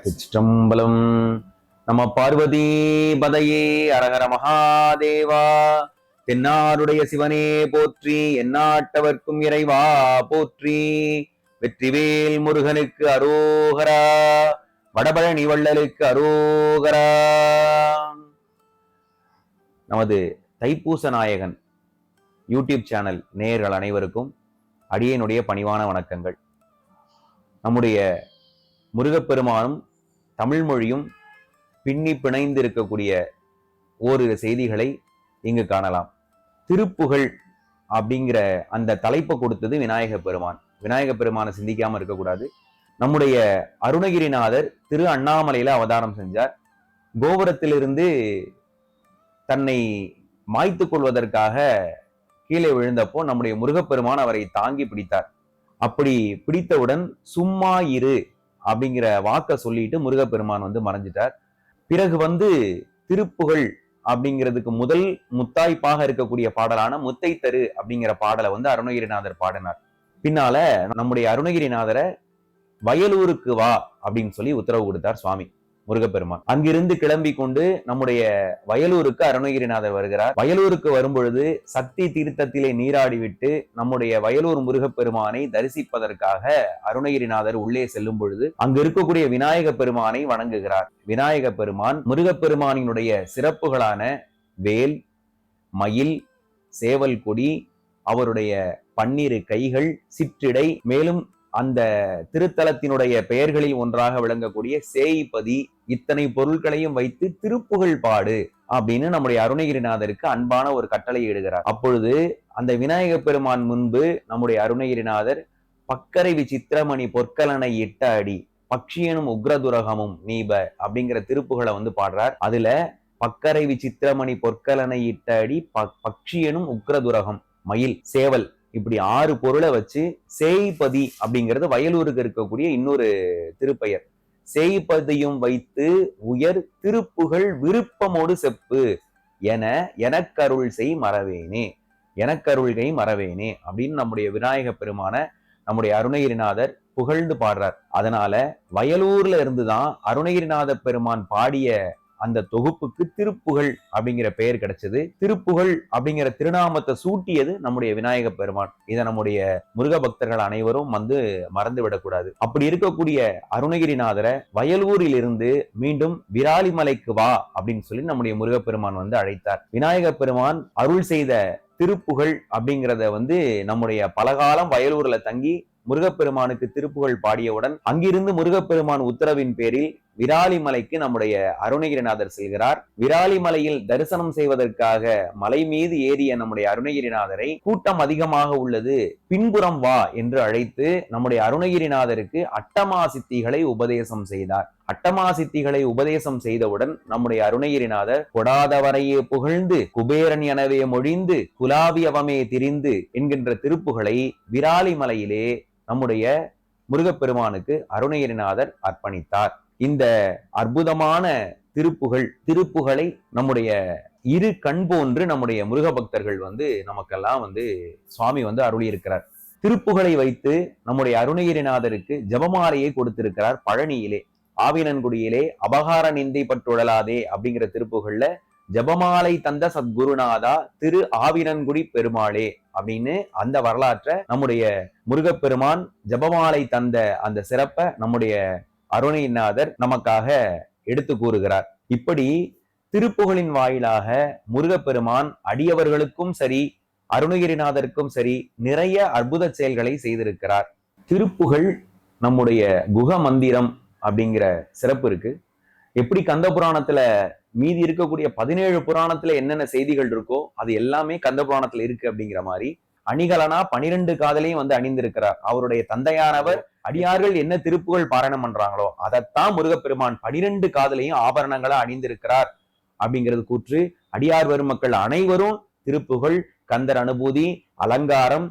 திருச்சிற்றம்பலம். நம பார்வதி பதையே அரஹர மகாதேவா. தென்னாருடைய சிவனே போற்றி, எந்நாட்டவர்க்கும் இறைவா போற்றி. வெற்றிவேல் முருகனுக்கு அரோகரா, வடபழனி வள்ளலுக்கு அரோகரா. நமது தைப்பூச நாயகன் யூடியூப் சேனல் நேயர்கள் அனைவருக்கும் அடியனுடைய பணிவான வணக்கங்கள். நம்முடைய முருகப்பெருமானும் தமிழ் மொழியும் பின்னி பிணைந்து இருக்கக்கூடிய ஓரிரு செய்திகளை இங்கு காணலாம். திருப்புகழ் அப்படிங்கிற அந்த தலைப்பை கொடுத்தது விநாயக பெருமான். விநாயக பெருமானை சிந்திக்காம இருக்கக்கூடாது. நம்முடைய அருணகிரிநாதர் திரு அண்ணாமலையில அவதாரம் செஞ்சார். கோபுரத்திலிருந்து தன்னை மாய்த்து கொள்வதற்காக கீழே விழுந்தப்போ நம்முடைய முருகப்பெருமான் அவரை தாங்கி பிடித்தார். அப்படி பிடித்தவுடன் சும்மா இரு அப்படிங்கிற வாக்க சொல்லிட்டு முருகப்பெருமான் மறைஞ்சிட்டார். பிறகு திருப்புகழ் அப்படிங்கிறதுக்கு முதல் முத்தாய்ப்பாக இருக்கக்கூடிய பாடலான முத்தை தரு அப்படிங்கிற பாடலை அருணகிரிநாதர் பாடினார். பின்னால நம்முடைய அருணகிரிநாதரை வயலூருக்கு வா அப்படின்னு சொல்லி உத்தரவு கொடுத்தார் சுவாமி முருகப்பெருமான். அங்கிருந்து கிளம்பி கொண்டு நம்முடைய வயலூருக்கு அருணகிரிநாதர் வருகிறார். வயலூருக்கு வரும்பொழுது சக்தி தீர்த்தத்திலே நீராடிவிட்டு நம்முடைய வயலூர் முருகப்பெருமானை தரிசிப்பதற்காக அருணகிரிநாதர் உள்ளே செல்லும் பொழுது அங்கு இருக்கக்கூடிய விநாயக பெருமானை வணங்குகிறார். விநாயக பெருமான் முருகப்பெருமானினுடைய சிறப்புகளான வேல், மயில், சேவல் கொடி, அவருடைய 12 கைகள், சிற்றிடை, மேலும் அந்த திருத்தலத்தினுடைய பெயர்களில் ஒன்றாக விளங்கக்கூடிய சேய்பதி, இத்தனை பொருட்களையும் வைத்து திருப்புகழ் பாடு அப்படின்னு நம்முடைய அருணகிரிநாதருக்கு அன்பான ஒரு கட்டளை இடுகிறார். அப்பொழுது அந்த விநாயக பெருமான் முன்பு நம்முடைய அருணகிரிநாதர் பக்கரை விசித்திரமணி பொற்கலனை இட்ட அடி பக்ஷியனும் உக்ரதுரகமும் நீப அப்படிங்கிற திருப்புகளை பாடுறார். அதுல பக்கரை விசித்திரமணி பொற்கலனை இட்ட அடி பக்ஷியனும் உக்ரதுரகம், மயில், சேவல், இப்படி 6 பொருளை வச்சு சேய்பதி அப்படிங்கிறது வயலூருக்கு இருக்கக்கூடிய இன்னொரு திருப்பெயர். சேய்பதியும் வைத்து உயர் திருப்புகழ் விருப்பமோடு செப்பு என எனக்கருள் செய் மறவேனே, எனக்கருள்கை மறவேனே அப்படின்னு நம்முடைய விநாயக பெருமான நம்முடைய அருணகிரிநாதர் புகழ்ந்து பாடுறார். அதனால வயலூர்ல இருந்துதான் அருணகிரிநாத பெருமான் பாடிய அந்த தொகுப்புக்கு திருப்புகழ் அப்படிங்கிற பெயர் கிடைச்சது. திருப்புகழ் அப்படிங்கிற திருநாமத்தை சூட்டியது நம்முடைய விநாயக பெருமான். இதை நம்முடைய முருக பக்தர்கள் அனைவரும் மறந்து விடக்கூடாது. அப்படி இருக்கக்கூடிய அருணகிரிநாதரை வயலூரில் இருந்து மீண்டும் விராலிமலைக்கு வா அப்படின்னு சொல்லி நம்முடைய முருகப்பெருமான் அழைத்தார். விநாயக பெருமான் அருள் செய்த திருப்புகழ் அப்படிங்கிறத நம்முடைய பலகாலம் வயலூர்ல தங்கி முருகப்பெருமானுக்கு திருப்புகழ் பாடியவுடன் அங்கிருந்து முருகப்பெருமான் உத்தரவின் பேரில் விராலிமலைக்கு நம்முடைய அருணகிரிநாதர் செல்கிறார். விராலிமலையில் தரிசனம் செய்வதற்காக மலை மீது ஏறிய நம்முடைய அருணகிரிநாதரை கூட்டம் அதிகமாக உள்ளது, பின்புறம் வா என்று அழைத்து நம்முடைய அருணகிரிநாதருக்கு அட்டமா சித்திகளை உபதேசம் செய்தார். அட்டமா சித்திகளை உபதேசம் செய்தவுடன் நம்முடைய அருணகிரிநாதர் கொடாதவரையே புகழ்ந்து குபேரன் எனவே மொழிந்து குலாவியவமே திரிந்து என்கின்ற திருப்புகளை விராலிமலையிலே நம்முடைய முருகப்பெருமானுக்கு அருணகிரிநாதர் அர்ப்பணித்தார். இந்த அற்புதமான திருப்புகளை நம்முடைய இரு கண் போன்று நம்முடைய முருக பக்தர்கள் நமக்கெல்லாம் சுவாமி அருளி இருக்கிறார். திருப்புகளை வைத்து நம்முடைய அருணகிரிநாதருக்கு ஜபமாலையை கொடுத்திருக்கிறார். பழனியிலே ஆவினன்குடியிலே அபகார நிந்தை பற்றுழலாதே அப்படிங்கிற திருப்புகள்ல ஜபமாலை தந்த சத்குருநாதா திரு ஆவினன்குடி பெருமாளே அப்படின்னு அந்த வரலாற்றை நம்முடைய முருகப்பெருமான் ஜபமாலை தந்த அந்த சிறப்பை நம்முடைய அருணகிரிநாதர் நமக்காக எடுத்து கூறுகிறார். இப்படி திருப்புகளின் வாயிலாக முருகப்பெருமான் அடியவர்களுக்கும் சரி அருணகிரிநாதருக்கும் சரி நிறைய அற்புத செயல்களை செய்திருக்கிறார். திருப்புகழ் நம்முடைய குக மந்திரம் அப்படிங்கிற சிறப்பு இருக்கு. எப்படி கந்த புராணத்துல மீதி இருக்கக்கூடிய 17 புராணத்துல என்னென்ன செய்திகள் இருக்கோ அது எல்லாமே கந்த புராணத்துல இருக்கு அப்படிங்கிற மாதிரி அணிகலனா 12 காதலையும் அணிந்திருக்கிறார். அவருடைய தந்தையானவர் அடியார்கள் என்ன திருப்புகழ் பாராயணம் பண்றாங்களோ அதைத்தான் முருகப்பெருமான் 12 காதலையும் ஆபரணங்களா அணிந்திருக்கிறார் அப்படிங்கிறது கூற்று. அடியார் பெருமக்கள் அனைவரும் திருப்புகழ், கந்தர் அனுபூதி, அலங்காரம்